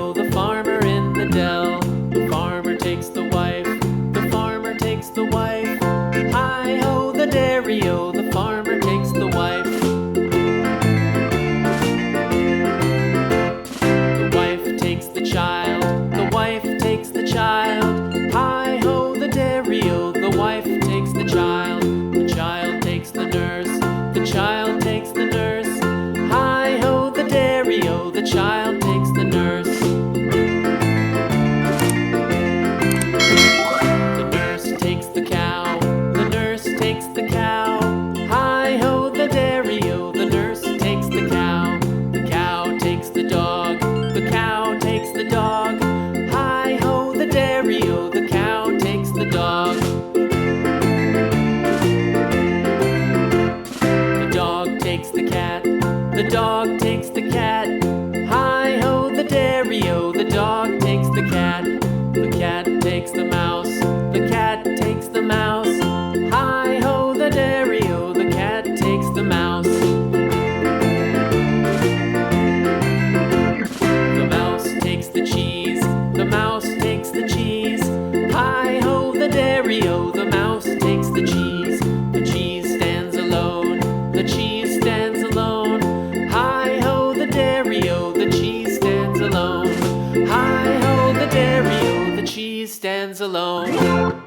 dairy-o, the farmer in the dell. The farmer takes the wife, the farmer takes the wife. Hi-ho, the dairy-o, the farmer takes the wife. The wife takes the child, the wife takes the child. Hi-ho, the dairy-o, the wife takes the child. The child takes the nurse, the child takes the nurse. Hi-ho, the dairy-o, the child takes the nurse. The nurse takes the cow, the nurse takes the cow. Hi-ho, the dairy-o, the nurse takes the cow. The cow takes the dog, the cow takes the dog. Hi-ho, the dairy-o, the cow takes the dog. The dog takes the cat, the dog takes the cat. Hi-ho, the dairy-o, the dog takes the cat. The cat takes the mouse, the cat takes the mouse. Hi-ho, the dairy-o, the cat takes the mouse. The mouse takes the cheese, the mouse takes the cheese. Hi-ho, the dairy-o, the mouse takes the cheese. The cheese stands alone, the cheese stands alone. Hi-ho, the dairy-o, the cheese stands alone. Hi-ho, the dairy-o, the cheese stands alone.